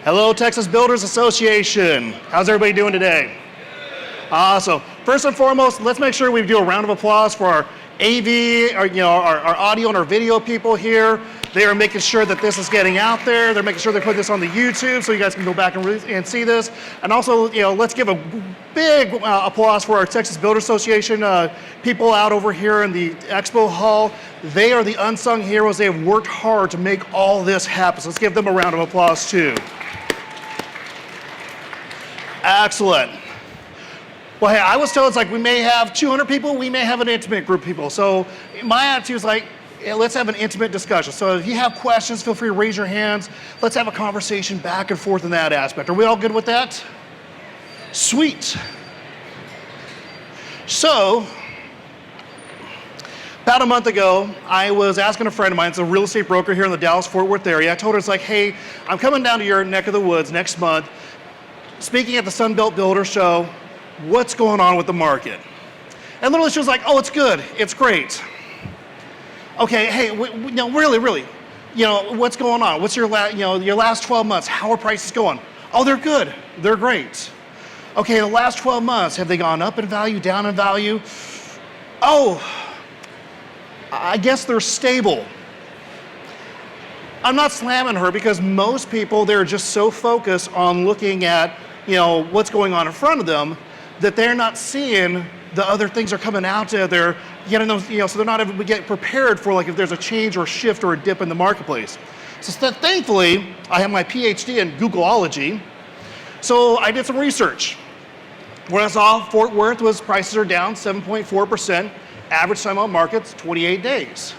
Hello, Texas Builders Association. How's everybody doing today? Awesome. First and foremost, let's make sure we do a round of applause for our AV, our audio and our video people here. They are making sure that this is getting out there. They're making sure they put this on the YouTube so you guys can go back and see this. And also, let's give a big applause for our Texas Builders Association people out over here in the expo hall. They are the unsung heroes. They have worked hard to make all this happen. So let's give them a round of applause too. Excellent. Well, hey, I was told it's like we may have 200 people, we may have an intimate group of people. So my attitude is like, let's have an intimate discussion. So if you have questions, feel free to raise your hands. Let's have a conversation back and forth in that aspect. Are we all good with that? Sweet. So, about a month ago, I was asking a friend of mine, it's a real estate broker here in the Dallas-Fort Worth area. I told her, it's like, hey, I'm coming down to your neck of the woods next month, speaking at the Sunbelt Builder Show. What's going on with the market? And literally she was like, oh, it's good, it's great. Okay, hey, really, what's going on? What's your last 12 months? How are prices going? Oh, they're good, they're great. Okay, the last 12 months, have they gone up in value, down in value? Oh, I guess they're stable. I'm not slamming her because most people, they're just so focused on looking at, what's going on in front of them that they're not seeing the other things are coming out there. So they're not able to get prepared for like if there's a change or a shift or a dip in the marketplace. So thankfully, I have my PhD in Googleology. So I did some research. When I saw Fort Worth was prices are down 7.4%, average time on market's 28 days.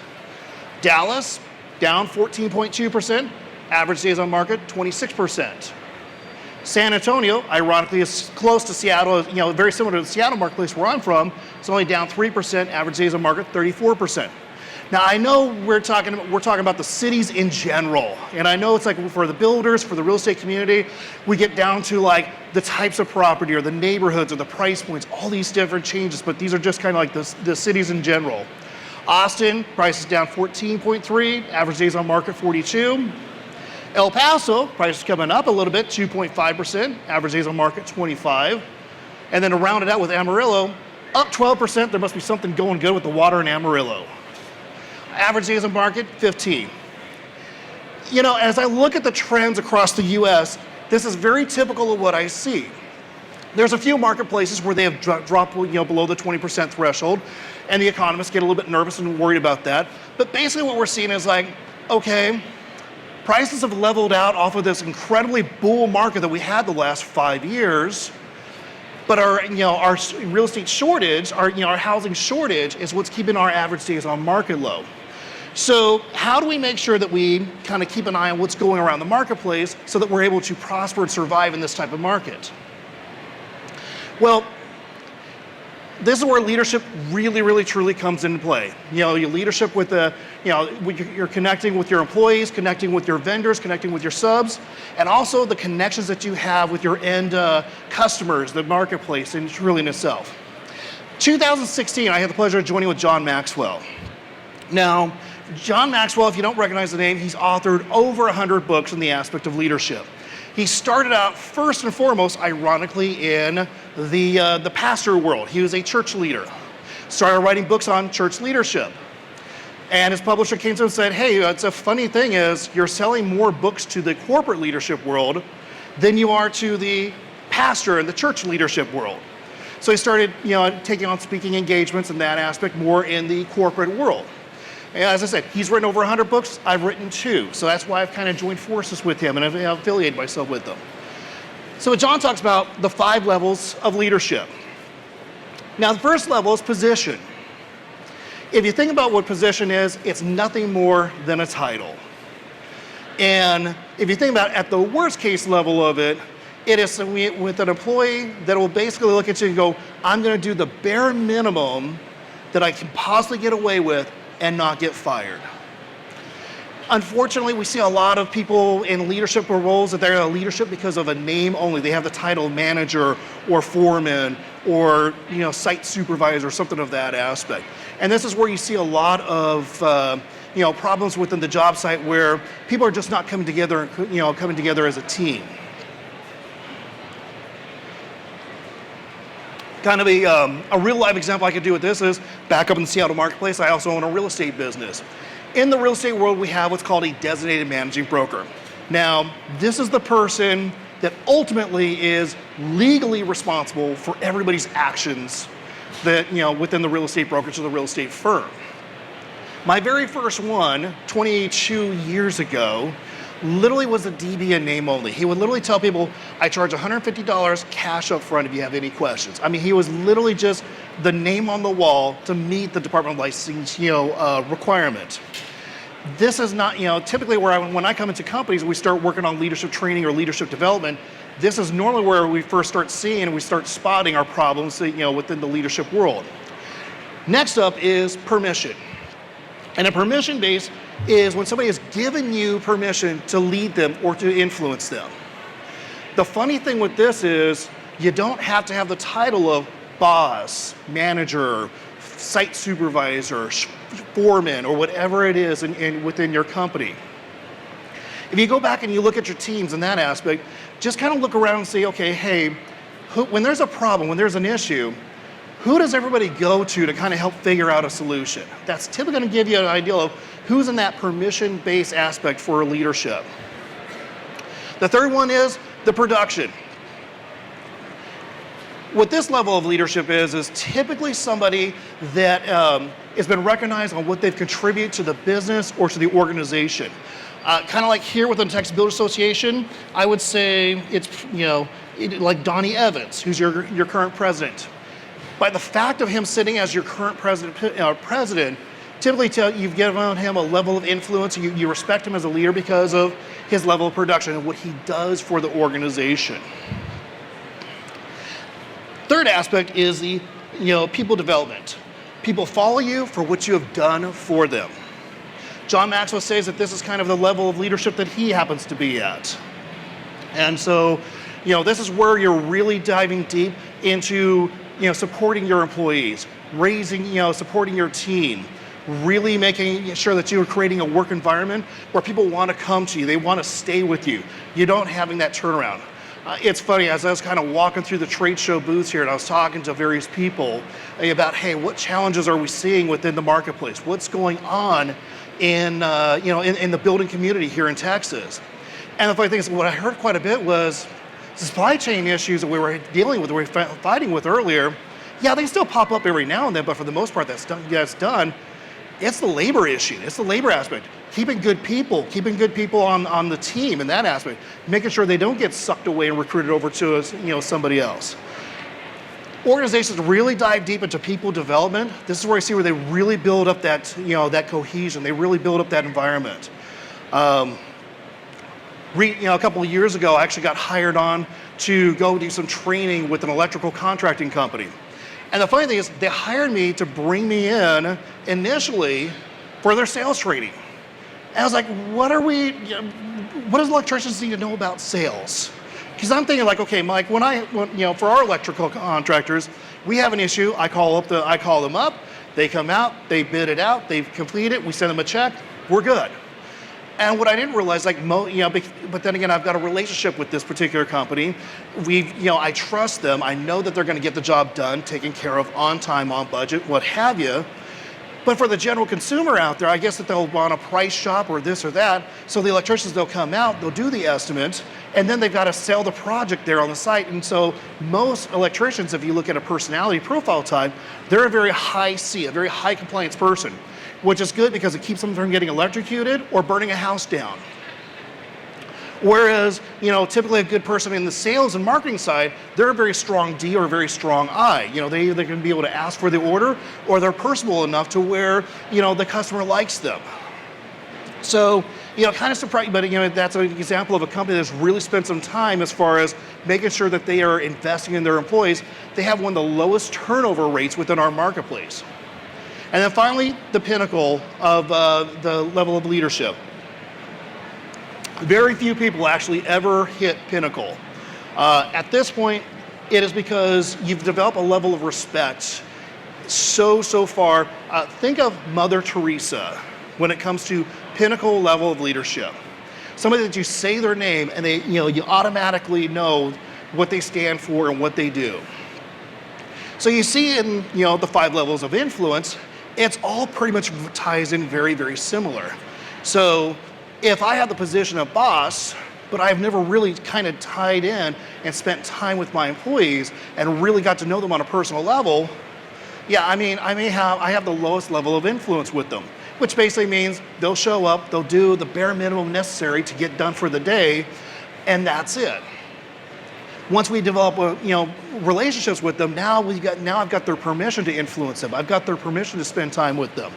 Dallas, down 14.2%, average days on market 26%. San Antonio, ironically, is close to Seattle, very similar to the Seattle marketplace where I'm from. It's only down 3%, average days on market 34%. Now I know we're talking about the cities in general, and I know it's like for the builders, for the real estate community, we get down to like the types of property or the neighborhoods or the price points, all these different changes, but these are just kind of like the cities in general. Austin, prices down 14.3, average days on market 42. El Paso, prices coming up a little bit, 2.5%, average days on market 25. And then to round it out with Amarillo, up 12%, there must be something going good with the water in Amarillo. Average days on market, 15. As I look at the trends across the US, this is very typical of what I see. There's a few marketplaces where they have dropped below the 20% threshold, and the economists get a little bit nervous and worried about that. But basically what we're seeing is like, okay, prices have leveled out off of this incredibly bull market that we had the last 5 years, but our real estate shortage, our housing shortage is what's keeping our average days on market low. So how do we make sure that we kind of keep an eye on what's going around the marketplace so that we're able to prosper and survive in this type of market? Well, this is where leadership really, really, truly comes into play. Your leadership with you're connecting with your employees, connecting with your vendors, connecting with your subs, and also the connections that you have with your end customers, the marketplace, and really in itself. 2016, I had the pleasure of joining with John Maxwell. Now, John Maxwell, if you don't recognize the name, he's authored over 100 books in the aspect of leadership. He started out first and foremost, ironically, in the pastor world. He was a church leader. Started writing books on church leadership. And his publisher came to him and said, hey, it's a funny thing is you're selling more books to the corporate leadership world than you are to the pastor and the church leadership world. So he started taking on speaking engagements in that aspect more in the corporate world. And as I said, he's written over 100 books, I've written 2. So that's why I've kind of joined forces with him and I've affiliated myself with them. So John talks about the 5 levels of leadership. Now the first level is position. If you think about what position is, it's nothing more than a title. And if you think about at the worst case level of it, it is with an employee that will basically look at you and go, I'm going to do the bare minimum that I can possibly get away with and not get fired. Unfortunately, we see a lot of people in leadership roles that they're in leadership because of a name only. They have the title manager or foreman or site supervisor or something of that aspect. And this is where you see a lot of problems within the job site where people are just not coming together, coming together as a team. Kind of a real life example I could do with this is back up in the Seattle marketplace. I also own a real estate business. In the real estate world, we have what's called a designated managing broker. Now, this is the person that ultimately is legally responsible for everybody's actions that, within the real estate brokerage or the real estate firm. My very first one, 22 years ago, literally was a DB in name only. He would literally tell people, I charge $150 cash up front if you have any questions. I mean, he was literally just the name on the wall to meet the Department of Licensing, requirement. This is not, typically when I come into companies, we start working on leadership training or leadership development. This is normally where we first start seeing and we start spotting our problems, within the leadership world. Next up is permission. And a permission base is when somebody has given you permission to lead them or to influence them. The funny thing with this is you don't have to have the title of boss, manager, site supervisor, foreman, or whatever it is within your company. If you go back and you look at your teams in that aspect, just kind of look around and say, okay, hey, when there's a problem, when there's an issue, who does everybody go to kind of help figure out a solution? That's typically going to give you an idea of who's in that permission-based aspect for leadership. The third one is the production. What this level of leadership is typically somebody that has been recognized on what they've contributed to the business or to the organization. Kind of like here within the Texas Builders Association, I would say it's, like Donnie Evans, who's your current president. By the fact of him sitting as your current president, typically you've given him a level of influence. You respect him as a leader because of his level of production and what he does for the organization. Third aspect is the people development. People follow you for what you have done for them. John Maxwell says that this is kind of the level of leadership that he happens to be at. And so, this is where you're really diving deep into supporting your employees, supporting your team, really making sure that you are creating a work environment where people want to come to you, they want to stay with you. You don't having that turnaround. It's funny, as I was kind of walking through the trade show booths here and I was talking to various people about, hey, what challenges are we seeing within the marketplace? What's going on in the building community here in Texas? And the funny thing is, what I heard quite a bit was supply chain issues that we were dealing with, we were fighting with earlier. Yeah, they still pop up every now and then, but for the most part, that's done. It's the labor issue. It's the labor aspect. Keeping good people on the team in that aspect, making sure they don't get sucked away and recruited over to somebody else. Organizations really dive deep into people development. This is where I see where they really build up that that cohesion. They really build up that environment. A couple of years ago, I actually got hired on to go do some training with an electrical contracting company. And the funny thing is, they hired me to bring me in initially for their sales training. And I was like, what does electricians need to know about sales? Because I'm thinking like, okay, Mike, for our electrical contractors, we have an issue. I call them up, they come out, they bid it out, they complete it, we send them a check, we're good. And what I didn't realize, but then again, I've got a relationship with this particular company. I trust them. I know that they're going to get the job done, taken care of, on time, on budget, what have you. But for the general consumer out there, I guess that they'll want a price shop or this or that. So the electricians, they'll come out, they'll do the estimate, and then they've got to sell the project there on the site. And so most electricians, if you look at a personality profile type, they're a very high C, a very high compliance person, which is good because it keeps them from getting electrocuted or burning a house down. Whereas, typically a good person in the sales and marketing side, they're a very strong D or a very strong I. They either can be able to ask for the order or they're personable enough to where, the customer likes them. So, kind of surprised, but that's an example of a company that's really spent some time as far as making sure that they are investing in their employees. They have one of the lowest turnover rates within our marketplace. And then finally, the pinnacle of the level of leadership. Very few people actually ever hit pinnacle. At this point, it is because you've developed a level of respect so far. Think of Mother Teresa. when it comes to pinnacle level of leadership. Somebody that you say their name and they, you automatically know what they stand for and what they do. So you see in, the 5 levels of influence, it's all pretty much ties in very, very similar. So if I have the position of boss, but I've never really kind of tied in and spent time with my employees and really got to know them on a personal level, yeah, I have the lowest level of influence with them, which basically means they'll show up, they'll do the bare minimum necessary to get done for the day, and that's it. Once we develop, relationships with them, now I've got their permission to influence them. I've got their permission to spend time with them.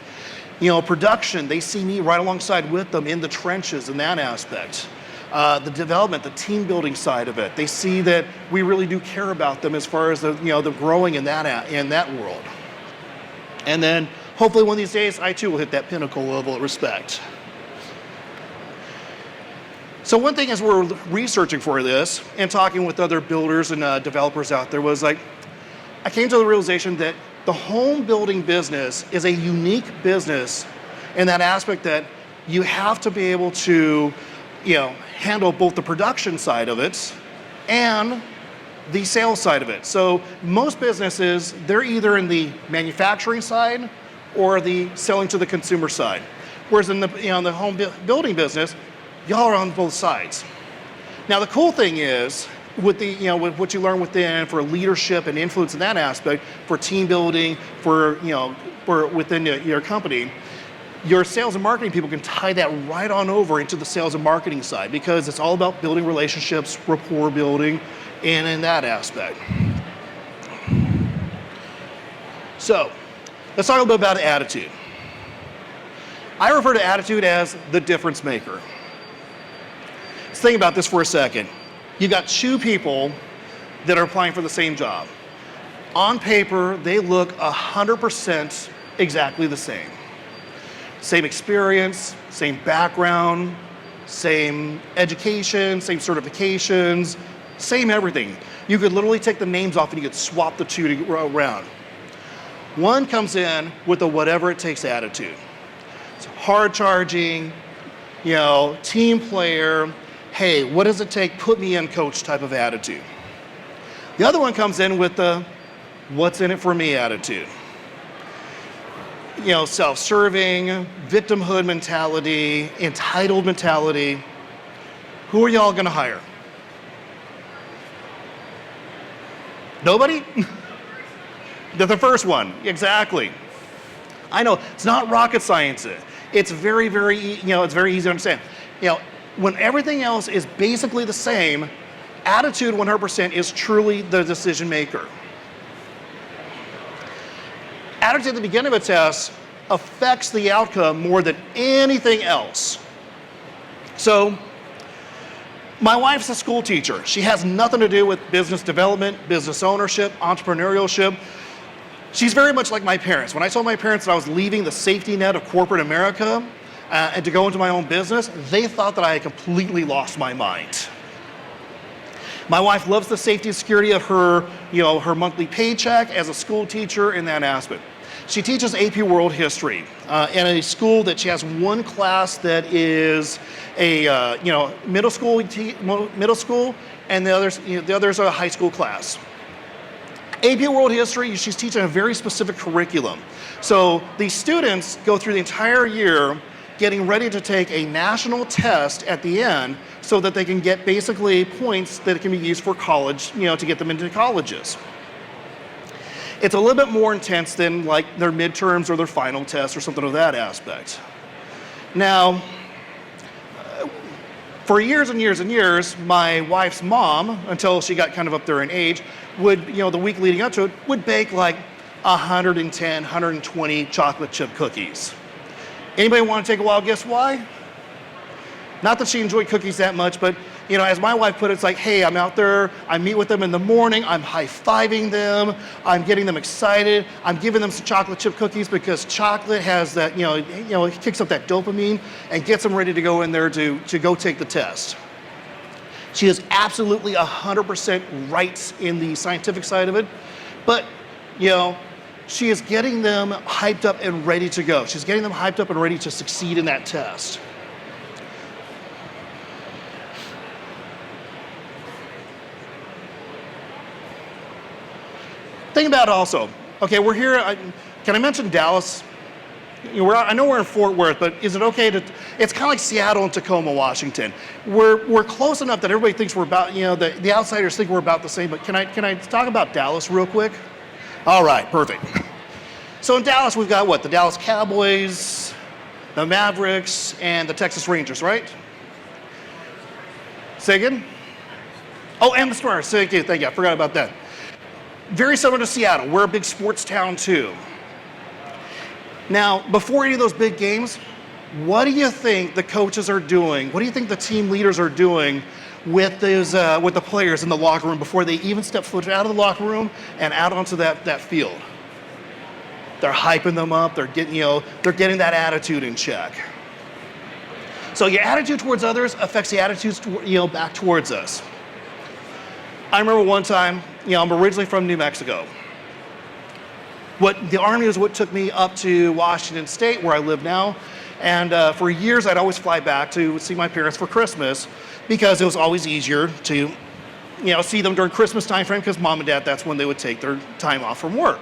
Production, they see me right alongside with them in the trenches in that aspect. The development, the team building side of it, they see that we really do care about them as far as the growing in that world. And then hopefully one of these days, I too will hit that pinnacle level of respect. So one thing as we're researching for this and talking with other builders and developers out there was I came to the realization that the home building business is a unique business in that aspect that you have to be able to, handle both the production side of it and the sales side of it. So most businesses, they're either in the manufacturing side or the selling to the consumer side. Whereas in the home building business, y'all are on both sides. Now the cool thing is, with with what you learn within for leadership and influence in that aspect, for team building, for within your company, your sales and marketing people can tie that right on over into the sales and marketing side because it's all about building relationships, rapport building, and in that aspect. So let's talk a little bit about attitude. I refer to attitude as the difference maker. Let's think about this for a second. You've got 2 people that are applying for the same job. On paper, they look 100% exactly the same. Same experience, same background, same education, same certifications, same everything. You could literally take the names off and you could swap the 2 around. One comes in with a whatever it takes attitude. It's hard charging, team player, hey, what does it take? Put me in, coach type of attitude. The other one comes in with the what's in it for me attitude. Self-serving, victimhood mentality, entitled mentality. Who are y'all gonna hire? Nobody? The first one, exactly. I know, it's not rocket science. It's very, very, it's very easy to understand. When everything else is basically the same, attitude 100% is truly the decision maker. Attitude at the beginning of a test affects the outcome more than anything else. So, my wife's a school teacher. She has nothing to do with business development, business ownership, entrepreneurship. She's very much like my parents. When I told my parents that I was leaving the safety net of corporate America and to go into my own business, they thought that I had completely lost my mind. My wife loves the safety and security of her, her monthly paycheck as a school teacher in that aspect. She teaches AP World History in a school that she has one class that is a middle school, and the others are a high school class. AP World History, she's teaching a very specific curriculum. So these students go through the entire year getting ready to take a national test at the end so that they can get basically points that can be used for college, to get them into colleges. It's a little bit more intense than like their midterms or their final test or something of that aspect. Now, for years and years and years, my wife's mom, until she got kind of up there in age, would, the week leading up to it, would bake like 110, 120 chocolate chip cookies. Anybody want to take a wild guess why? Not that she enjoyed cookies that much, but as my wife put it, it's like, hey, I'm out there, I meet with them in the morning, I'm high-fiving them, I'm getting them excited, I'm giving them some chocolate chip cookies because chocolate has that, it kicks up that dopamine and gets them ready to go in there to go take the test. She is absolutely 100% right in the scientific side of it, but, she is getting them hyped up and ready to go. She's getting them hyped up and ready to succeed in that test. Think about also, okay, we're here, can I mention Dallas? I know we're in Fort Worth, but is it okay to, it's kind of like Seattle and Tacoma, Washington. We're close enough that everybody thinks we're about, the outsiders think we're about the same, but can I talk about Dallas real quick? All right, perfect. So in Dallas, we've got what? The Dallas Cowboys, the Mavericks, and the Texas Rangers, right? Say again? Oh, and the Stars, thank you, I forgot about that. Very similar to Seattle, we're a big sports town too. Now, before any of those big games, what do you think the coaches are doing? What do you think the team leaders are doing with the players in the locker room before they even step foot out of the locker room and out onto that field? They're hyping them up. They're getting that attitude in check. So your attitude towards others affects the attitudes back towards us. I remember one time, I'm originally from New Mexico. The Army was what took me up to Washington State, where I live now. And for years, I'd always fly back to see my parents for Christmas because it was always easier to, see them during Christmas time frame because mom and dad, that's when they would take their time off from work.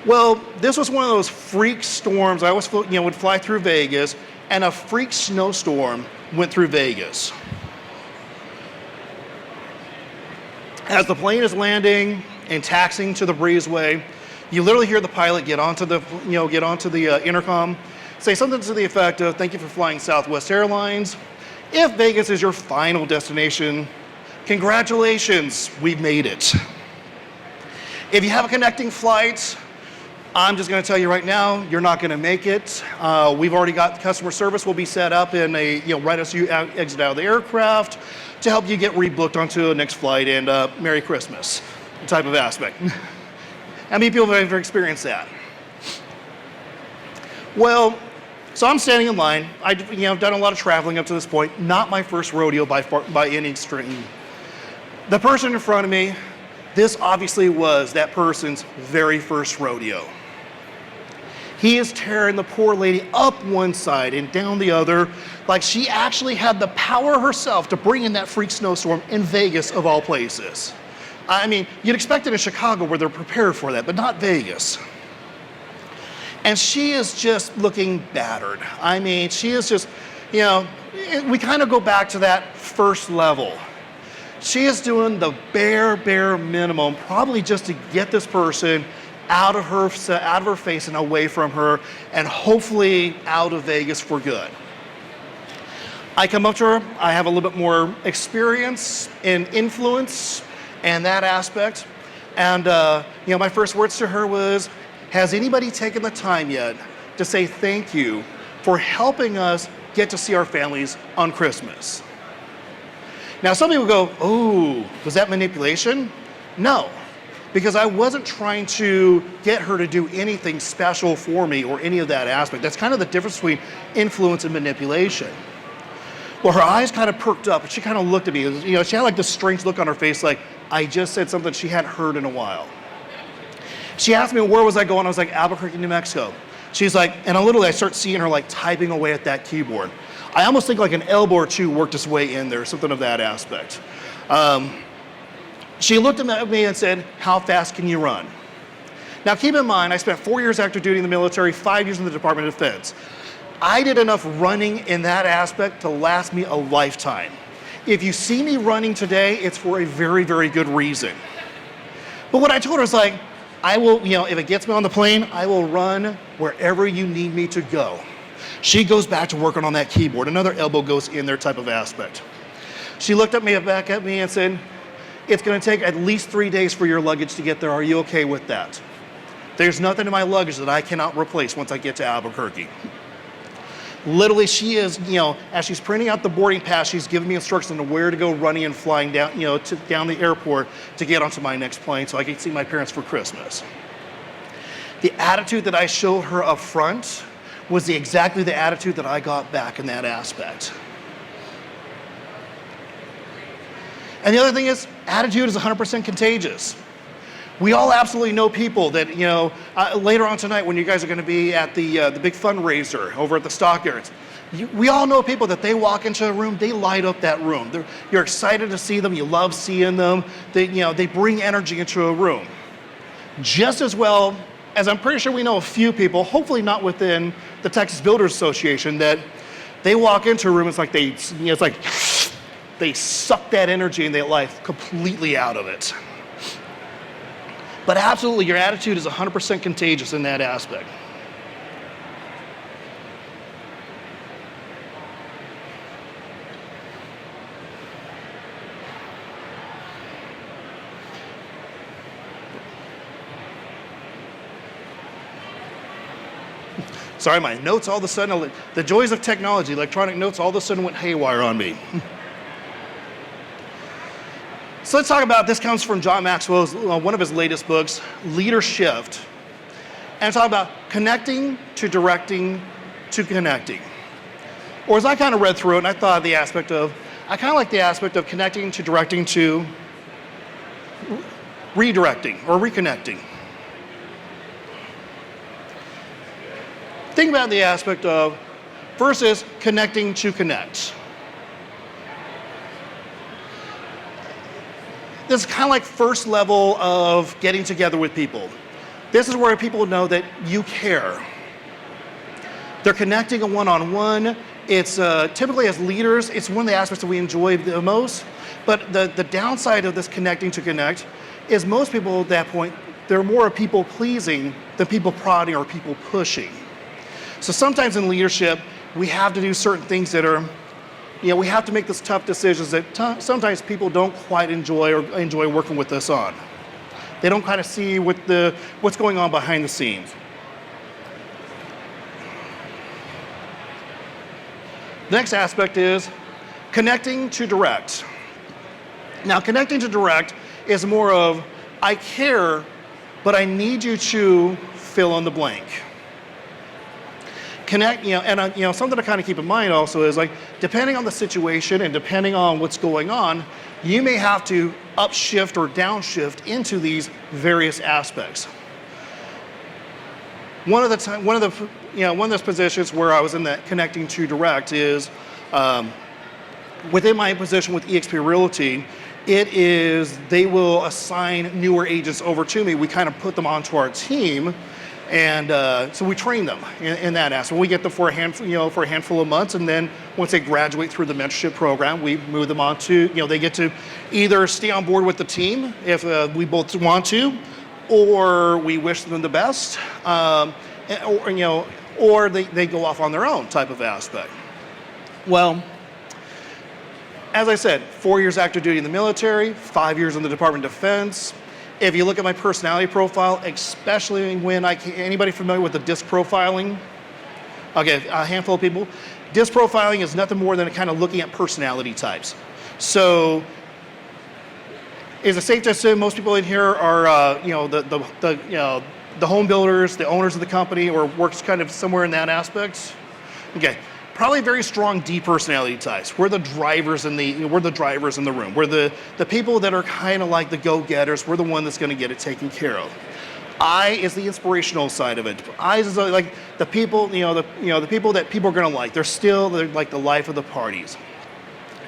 Well, this was one of those freak storms. I always, would fly through Vegas, and a freak snowstorm went through Vegas. As the plane is landing and taxiing to the breezeway, you literally hear the pilot get onto the intercom, say something to the effect of, "Thank you for flying Southwest Airlines. If Vegas is your final destination, congratulations, we've made it. If you have a connecting flight, I'm just going to tell you right now, you're not going to make it. We've already got customer service will be set up in right as you exit out of the aircraft to help you get rebooked onto the next flight, and Merry Christmas," type of aspect. How many people have ever experienced that? Well, so I'm standing in line. I've done a lot of traveling up to this point. Not my first rodeo by any extreme. The person in front of me, this obviously was that person's very first rodeo. He is tearing the poor lady up one side and down the other, like she actually had the power herself to bring in that freak snowstorm in Vegas of all places. I mean, you'd expect it in Chicago where they're prepared for that, but not Vegas. And she is just looking battered. I mean, she is just, we kind of go back to that first level. She is doing the bare minimum, probably just to get this person out of her face and away from her, and hopefully out of Vegas for good. I come up to her. I have a little bit more experience in influence and that aspect. And my first words to her was, "Has anybody taken the time yet to say thank you for helping us get to see our families on Christmas?" Now, some people go, "Oh, was that manipulation?" No, because I wasn't trying to get her to do anything special for me or any of that aspect. That's kind of the difference between influence and manipulation. Well, her eyes kind of perked up, and she kind of looked at me. She had like this strange look on her face, like I just said something she hadn't heard in a while. She asked me, where was I going? I was like, Albuquerque, New Mexico. She's like, and I start seeing her like typing away at that keyboard. I almost think like an elbow or two worked its way in there, something of that aspect. She looked at me and said, "How fast can you run?" Now keep in mind, I spent 4 years active duty in the military, 5 years in the Department of Defense. I did enough running in that aspect to last me a lifetime. If you see me running today, it's for a very, very good reason. But what I told her was like, I will, if it gets me on the plane, I will run wherever you need me to go. She goes back to working on that keyboard. Another elbow goes in there type of aspect. She looked back at me and said, "It's going to take at least 3 days for your luggage to get there. Are you okay with that?" There's nothing in my luggage that I cannot replace once I get to Albuquerque. Literally, she is, as she's printing out the boarding pass, she's giving me instructions on where to go running and flying down, down the airport to get onto my next plane so I can see my parents for Christmas. The attitude that I showed her up front was exactly the attitude that I got back in that aspect. And the other thing is, attitude is 100% contagious. We all absolutely know people that, later on tonight when you guys are going to be at the big fundraiser over at the Stockyards, we all know people that they walk into a room, they light up that room. You're excited to see them, you love seeing them. They bring energy into a room. Just as well as I'm pretty sure we know a few people, hopefully not within the Texas Builders Association, that they walk into a room, it's like they suck that energy and their life completely out of it. But absolutely, your attitude is 100% contagious in that aspect. Sorry, my notes all of a sudden, the joys of technology, electronic notes all of a sudden went haywire on me. So let's talk about, this comes from John Maxwell's, one of his latest books, Leadership. And it's all about connecting to directing to connecting. Or as I kind of read through it, and I thought I kind of like the aspect of connecting to directing to redirecting or reconnecting. Think about the aspect of, first is connecting to connect. This is kind of like first level of getting together with people. This is where people know that you care. They're connecting a one-on-one. It's typically as leaders, it's one of the aspects that we enjoy the most. But the downside of this connecting to connect is most people at that point, they're more people pleasing than people prodding or people pushing. So sometimes in leadership, we have to do certain things that are, we have to make those tough decisions that sometimes people don't quite enjoy or enjoy working with us on. They don't kind of see what's going on behind the scenes. The next aspect is connecting to direct. Now, connecting to direct is more of, I care, but I need you to fill in the blank. Connect, and something to kind of keep in mind also is like, depending on the situation and depending on what's going on, you may have to upshift or downshift into these various aspects. One of those positions where I was in that connecting to direct is within my position with eXp Realty. They will assign newer agents over to me. We kind of put them onto our team. And so we train them in that aspect. We get them for a handful of months, and then once they graduate through the mentorship program, we move them on to, they get to either stay on board with the team if we both want to, or we wish them the best, or they go off on their own type of aspect. Well, as I said, 4 years active duty in the military, 5 years in the Department of Defense. If you look at my personality profile, especially when anybody familiar with the DISC profiling? Okay, a handful of people. DISC profiling is nothing more than kind of looking at personality types. So, is it safe to assume most people in here are, the home builders, the owners of the company, or works kind of somewhere in that aspect? Okay. Probably very strong D personality types. We're the drivers in the room. We're the people that are kind of like the go-getters. We're the one that's going to get it taken care of. I is the inspirational side of it. I is like the people, the people that people are going to like. They're like the life of the parties.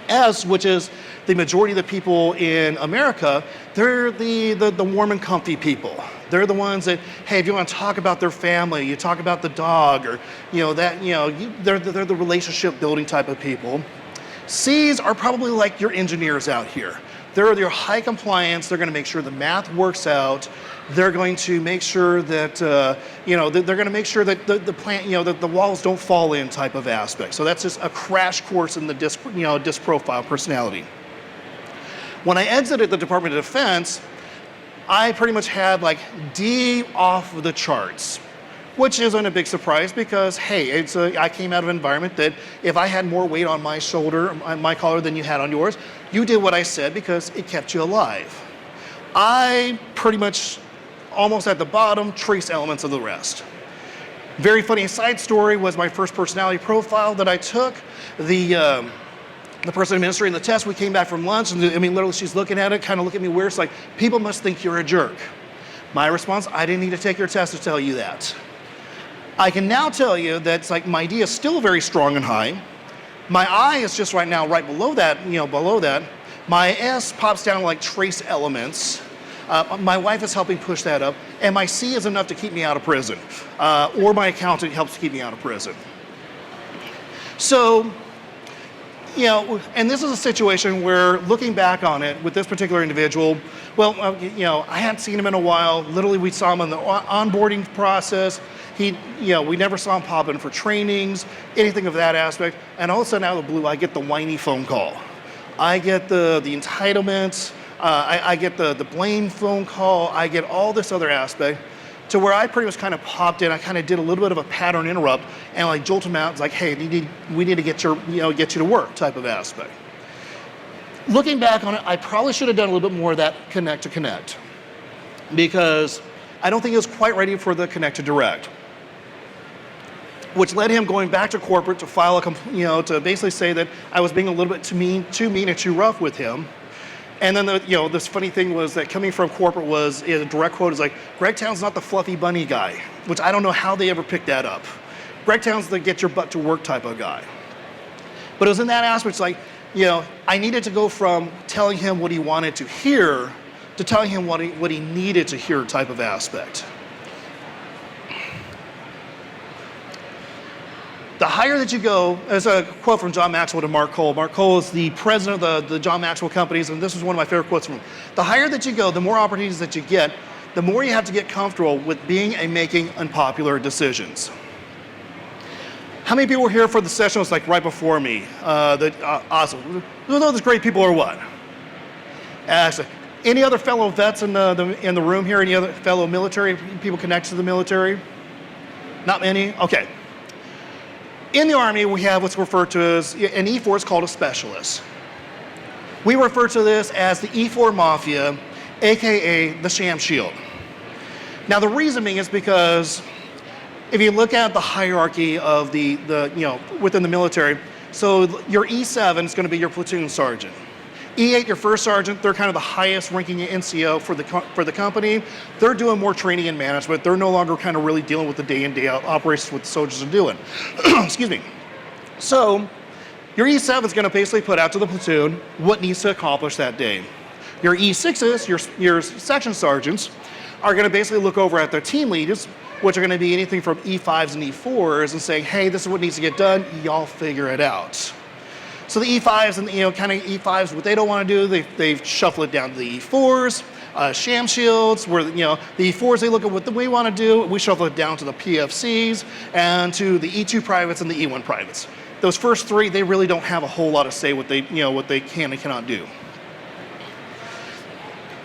S, which is the majority of the people in America, they're the warm and comfy people. They're the ones that, hey, if you want to talk about their family, you talk about the dog, or they're the relationship building type of people. C's are probably like your engineers out here. They're your high compliance. They're going to make sure the math works out. They're going to make sure that they're going to make sure that the plant, that the walls don't fall in type of aspect. So that's just a crash course in the DISC profile personality. When I exited the Department of Defense, I pretty much had like D off of the charts, which isn't a big surprise because, hey, I came out of an environment that if I had more weight on my shoulder, my collar than you had on yours, you did what I said because it kept you alive. I pretty much almost at the bottom trace elements of the rest. Very funny side story was my first personality profile that I took. The person administering the test, we came back from lunch, and literally she's looking at it, kind of looking at me weird. It's like, people must think you're a jerk. My response, I didn't need to take your test to tell you that. I can now tell you that it's like my D is still very strong and high. My I is just right now right below that, below that. My S pops down like trace elements. My wife is helping push that up, and my C is enough to keep me out of prison, or my accountant helps keep me out of prison. So, and this is a situation where, looking back on it with this particular individual, well, I hadn't seen him in a while. Literally, we saw him in the onboarding process. We never saw him pop in for trainings, anything of that aspect. And all of a sudden, out of the blue, I get the whiny phone call. I get the entitlements. I get the blame phone call. I get all this other aspect, to where I pretty much kind of popped in. I kind of did a little bit of a pattern interrupt and like jolted him out. It's like, hey, we need to get you to work type of aspect. Looking back on it, I probably should have done a little bit more of that connect to connect, because I don't think he was quite ready for the connect to direct, which led him going back to corporate to file to basically say that I was being a little bit too mean and too rough with him. And then this funny thing was that coming from corporate was, a direct quote is like, Greg Towne's not the fluffy bunny guy, which I don't know how they ever picked that up. Greg Towne's the get your butt to work type of guy. But it was in that aspect, it's like, I needed to go from telling him what he wanted to hear to telling him what he needed to hear type of aspect. The higher that you go, as a quote from John Maxwell to Mark Cole. Mark Cole is the president of the John Maxwell companies, and this is one of my favorite quotes from him. The higher that you go, the more opportunities that you get, the more you have to get comfortable with being and making unpopular decisions. How many people were here for the session was like right before me? Awesome. Those great people or what? Actually, any other fellow vets in the room here? Any other fellow military people connected to the military? Not many? Okay. In the Army, we have what's referred to as an E4 is called a specialist. We refer to this as the E4 Mafia, aka the Sham Shield. Now, the reason being is because if you look at the hierarchy of the within the military, so your E7 is going to be your platoon sergeant. E8, your first sergeant, they're kind of the highest ranking NCO for the company. They're doing more training and management. They're no longer kind of really dealing with the day in, day out operations what the soldiers are doing. Excuse me. So your E7 is going to basically put out to the platoon what needs to accomplish that day. Your E6s, your section sergeants, are going to basically look over at their team leaders, which are going to be anything from E5s and E4s, and saying, hey, this is what needs to get done. Y'all figure it out. So the E5s and kind of E5s, what they don't want to do, they've shuffled it down to the E4s, sham shields, where the E4s, they look at what we want to do, we shuffle it down to the PFCs and to the E2 privates and the E1 privates. Those first three, they really don't have a whole lot of say what they can and cannot do.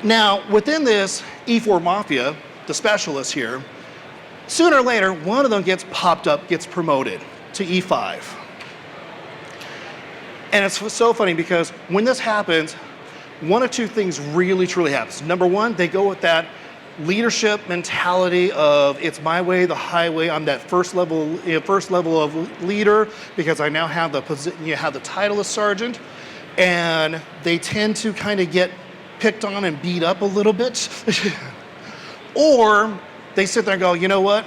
Now, within this E4 Mafia, the specialists here, sooner or later, one of them gets popped up, gets promoted to E5. And it's so funny because when this happens, one of two things really truly happens. Number one, they go with that leadership mentality of it's my way, the highway. I'm that first level of leader because I now have the title of sergeant, and they tend to kind of get picked on and beat up a little bit, or they sit there and go, you know what?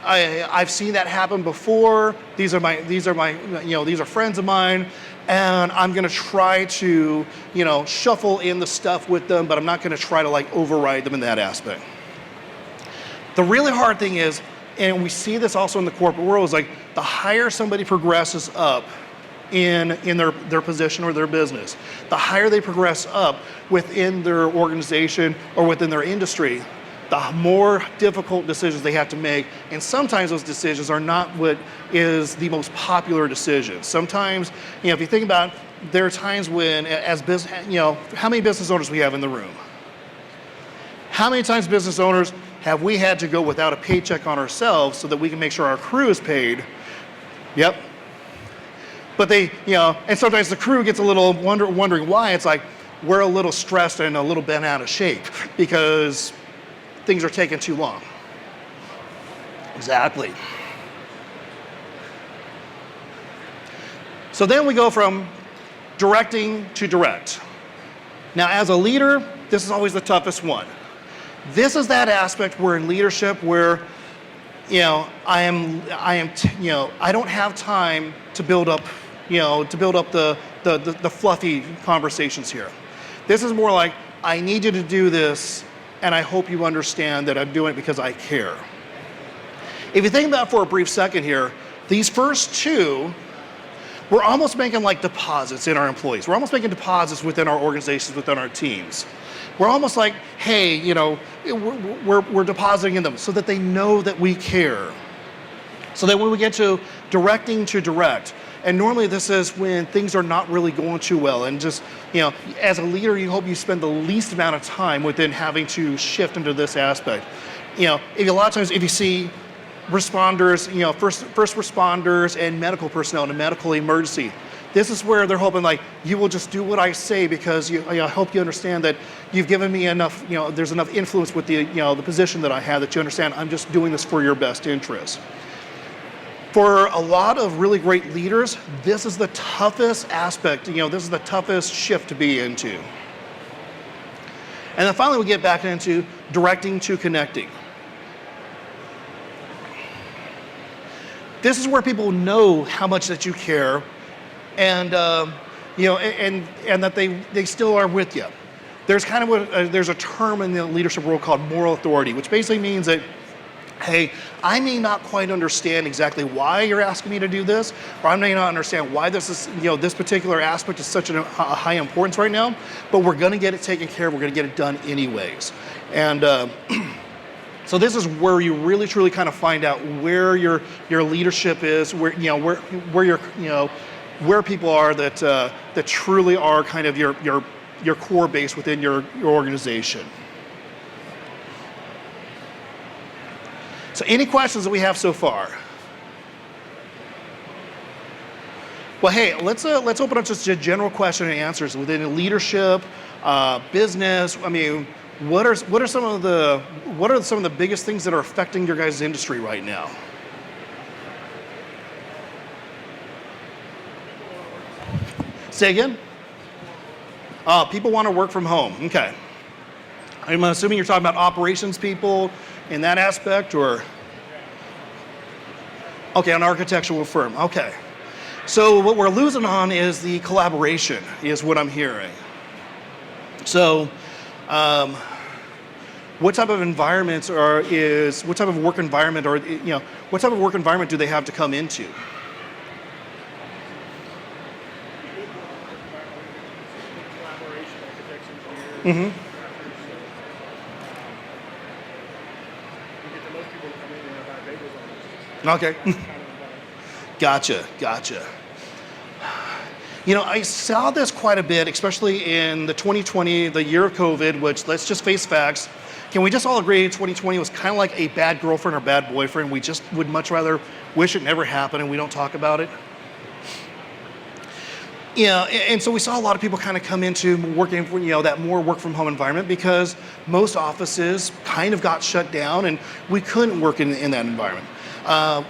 I've seen that happen before. These are friends of mine, and I'm going to try to, shuffle in the stuff with them, but I'm not going to try to override them in that aspect. The really hard thing is, and we see this also in the corporate world, is the higher somebody progresses up in their position or their business, the higher they progress up within their organization or within their industry, the more difficult decisions they have to make. And sometimes those decisions are not what is the most popular decision. Sometimes, if you think about it, there are times when, as business, how many business owners we have in the room? How many times business owners have we had to go without a paycheck on ourselves so that we can make sure our crew is paid? Yep. But and sometimes the crew gets a little wondering why. It's like, we're a little stressed and a little bent out of shape because things are taking too long. Exactly. So then we go from directing to direct. Now, as a leader, this is always the toughest one. This is that aspect where in leadership where, I don't have time to build up, the fluffy conversations here. This is more like, I need you to do this, and I hope you understand that I'm doing it because I care. If you think about it for a brief second here, these first two, we're almost making like deposits in our employees. We're almost making deposits within our organizations, within our teams. We're almost like, hey, we're depositing in them so that they know that we care. So that when we get to directing to direct, and normally this is when things are not really going too well, and just, as a leader, you hope you spend the least amount of time within having to shift into this aspect. If a lot of times if you see responders, first responders and medical personnel in a medical emergency, this is where they're hoping like, you will just do what I say because I hope you understand that you've given me enough, there's enough influence with the, the position that I have that you understand I'm just doing this for your best interest. For a lot of really great leaders, this is the toughest aspect, this is the toughest shift to be into. And then finally we get back into directing to connecting. This is where people know how much that you care, and and that they still are with you. There's kind of there's a term in the leadership world called moral authority, which basically means that, hey, I may not quite understand exactly why you're asking me to do this, or I may not understand why this is, this particular aspect is such a high importance right now, but we're going to get it taken care of. We're going to get it done anyways, and. So this is where you really truly kind of find out where your leadership is, where where people are that truly are kind of your core base within your organization. So any questions that we have so far? Well, hey, let's open up just to general question and answers within leadership, business. I mean, what are some of the biggest things that are affecting your guys' industry right now? Say again? People want to work from home. Okay. I'm assuming you're talking about operations people in that aspect, or? Okay, an architectural firm. Okay. So what we're losing on is the collaboration, is what I'm hearing. So, what type of environments what type of work environment, or what type of work environment do they have to come into? Mm-hmm. Okay. Gotcha. I saw this quite a bit, especially in the 2020, the year of COVID, which, let's just face facts. Can we just all agree 2020 was kind of like a bad girlfriend or bad boyfriend? We just would much rather wish it never happened and we don't talk about it. And so we saw a lot of people kind of come into working, that more work from home environment because most offices kind of got shut down and we couldn't work in that environment.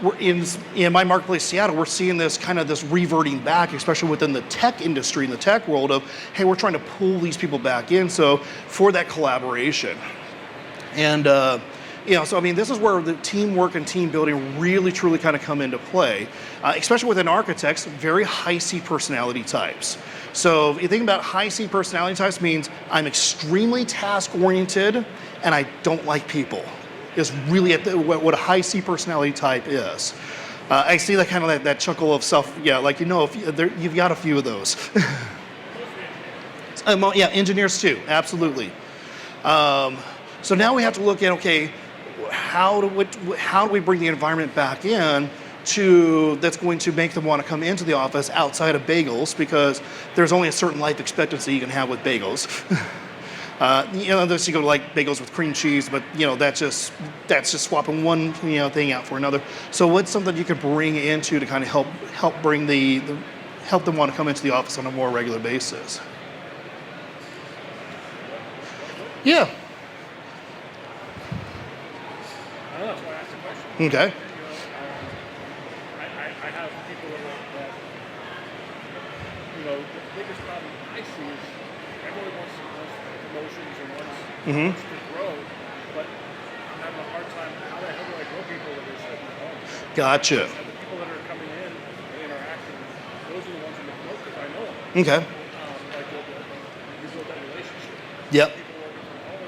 We're in my marketplace, Seattle, we're seeing this reverting back, especially within the tech industry, in the tech world of, hey, we're trying to pull these people back in, so for that collaboration. And, so I mean, this is where the teamwork and team building really, truly kind of come into play, especially within architects, very high C personality types. So if you think about high C personality types, means I'm extremely task-oriented and I don't like people. Is really what a high C personality type is. I see that kind of that chuckle of self, like if you've got a few of those. Engineers too, absolutely. So now we have to look at, okay, how do we bring the environment back in that's going to make them want to come into the office outside of bagels, because there's only a certain life expectancy you can have with bagels. There's you go like bagels with cream cheese, but that's just swapping one thing out for another. So what's something you could bring into to kind of help bring help them want to come into the office on a more regular basis? Yeah. I don't know. That's why I asked the question. Okay. I have people that the biggest problem I see is everyone wants promotions and wants to grow, Gotcha. And the people that are coming in and interacting, those are the ones that make most, because I know them. Okay. Like you build that relationship. Yep. People working from home,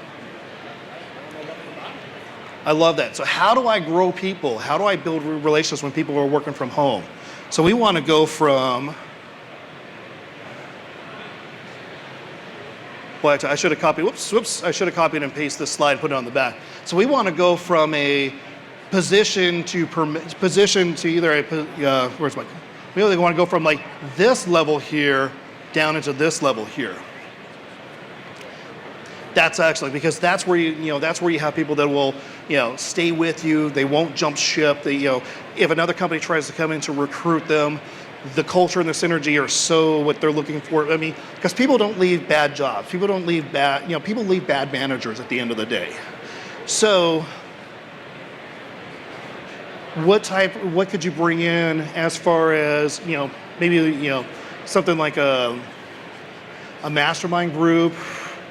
I don't know nothing about it. I love that. So how do I grow people? How do I build relationships when people are working from home? So we want to go from, well, I should have copied, whoops, I should have copied and pasted this slide and put it on the back. So we want to go from a position to either a, where's my, we really want to go from like this level here down into this level here. That's actually, because that's where that's where you have people that will, stay with you. They won't jump ship. They, if another company tries to come in to recruit them, the culture and the synergy are so what they're looking for. I mean, because people don't leave bad jobs. People don't leave bad, people leave bad managers at the end of the day. So what could you bring in as far as, maybe, something like a mastermind group,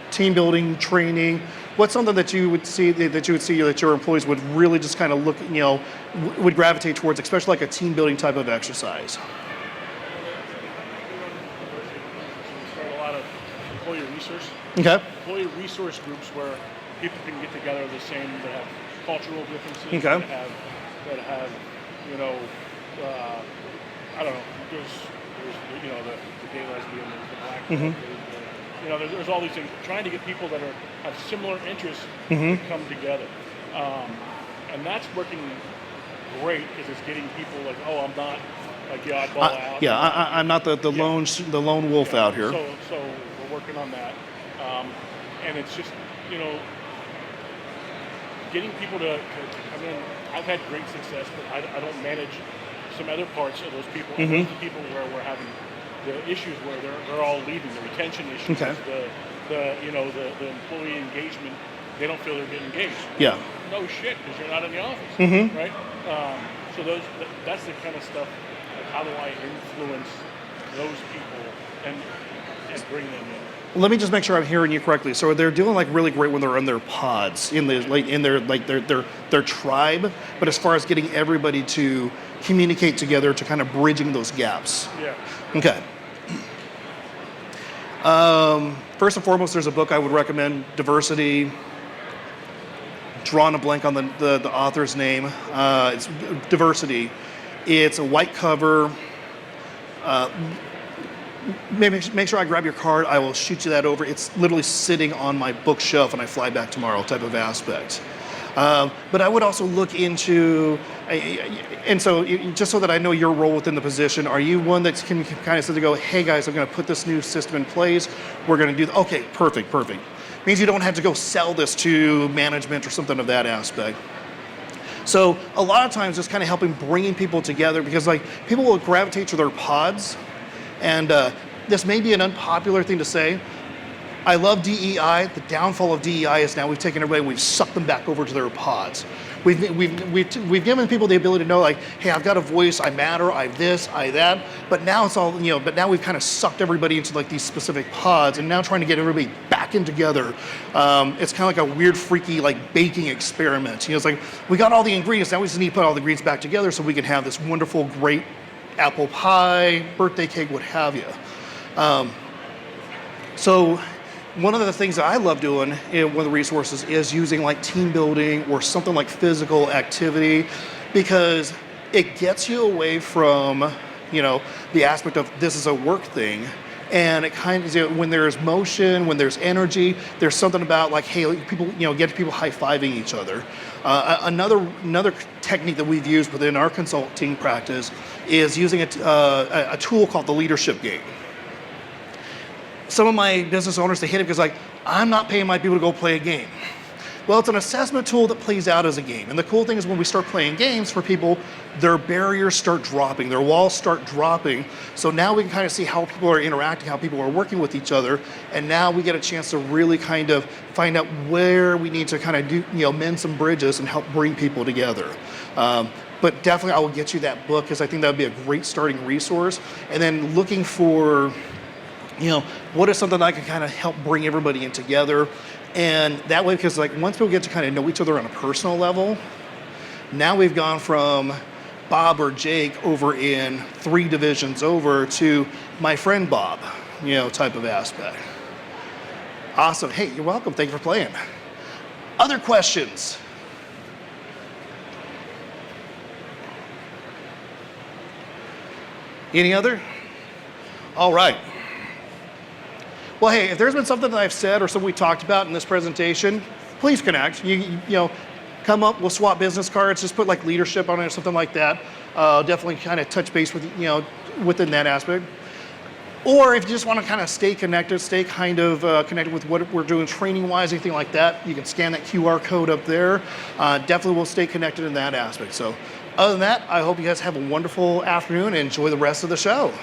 team building training? What's something that you would see that your employees would really just kind of look, would gravitate towards, especially like a team building type of exercise? We start a lot of employee resource. Okay. Employee resource groups where people can get together the same, that have cultural differences, Okay. that have, I don't know, there's the gay lesbian, there's the black, there's all these things, trying to get people that have similar interests to come together. And that's working great, because it's getting people like, oh, I'm not like the oddball out. Yeah, I'm not the lone wolf out here. So we're working on that. And it's just, getting people to come in. I've had great success, but I don't manage some other parts of those people. And those are the people where we're having the issues where they're all leaving, the retention issues, Okay. the employee engagement. They don't feel they're getting engaged. Yeah. No shit, because you're not in the office, right? So that's the kind of stuff. Like, how do I influence those people and bring them in? Let me just make sure I'm hearing you correctly. So they're doing like really great when they're in their pods, in their tribe. But as far as getting everybody to communicate together, to kind of bridging those gaps. Yeah. Okay. First and foremost, there's a book I would recommend, Diversity. Drawing a blank on the author's name. It's Diversity. It's a white cover. Make sure I grab your card. I will shoot you that over. It's literally sitting on my bookshelf and I fly back tomorrow type of aspect. But I would also look into, and so just so that I know your role within the position, are you one that can kind of sit to go, hey guys, I'm going to put this new system in place. We're going to do, okay, perfect. Means you don't have to go sell this to management or something of that aspect. So a lot of times just kind of helping bringing people together, because like people will gravitate to their pods. And this may be an unpopular thing to say. I love DEI. The downfall of DEI is now we've taken everybody, we've sucked them back over to their pods. We've given people the ability to know, like, hey, I've got a voice, I matter, I this, I that. But now it's all, but now we've kind of sucked everybody into like these specific pods, and now trying to get everybody back in together. It's kind of like a weird, freaky, like baking experiment. It's like we got all the ingredients, now we just need to put all the ingredients back together so we can have this wonderful, great apple pie, birthday cake, what have you. So one of the things that I love doing in one of the resources is using like team building or something like physical activity, because it gets you away from, the aspect of this is a work thing. And it kind of, when there's motion, when there's energy, there's something about like, hey, people, get people high-fiving each other. Another technique that we've used within our consulting practice is using a tool called the leadership game. Some of my business owners, they hate it because like, I'm not paying my people to go play a game. Well, it's an assessment tool that plays out as a game. And the cool thing is when we start playing games for people, their barriers start dropping, their walls start dropping. So now we can kind of see how people are interacting, how people are working with each other. And now we get a chance to really kind of find out where we need to kind of do, mend some bridges and help bring people together. But definitely I will get you that book, because I think that would be a great starting resource. And then looking for, what is something that I can kind of help bring everybody in together. And that way, because like once people get to kind of know each other on a personal level, now we've gone from, Bob or Jake over in 3 divisions over to my friend Bob, type of aspect. Awesome. Hey, you're welcome. Thank you for playing. Other questions? Any other? All right. Well, hey, if there's been something that I've said or something we talked about in this presentation, please connect. You come up, we'll swap business cards, just put like leadership on it or something like that. Definitely kind of touch base with, within that aspect. Or if you just want to kind of stay connected, connected with what we're doing training-wise, anything like that, you can scan that QR code up there. Definitely will stay connected in that aspect. So other than that, I hope you guys have a wonderful afternoon and enjoy the rest of the show.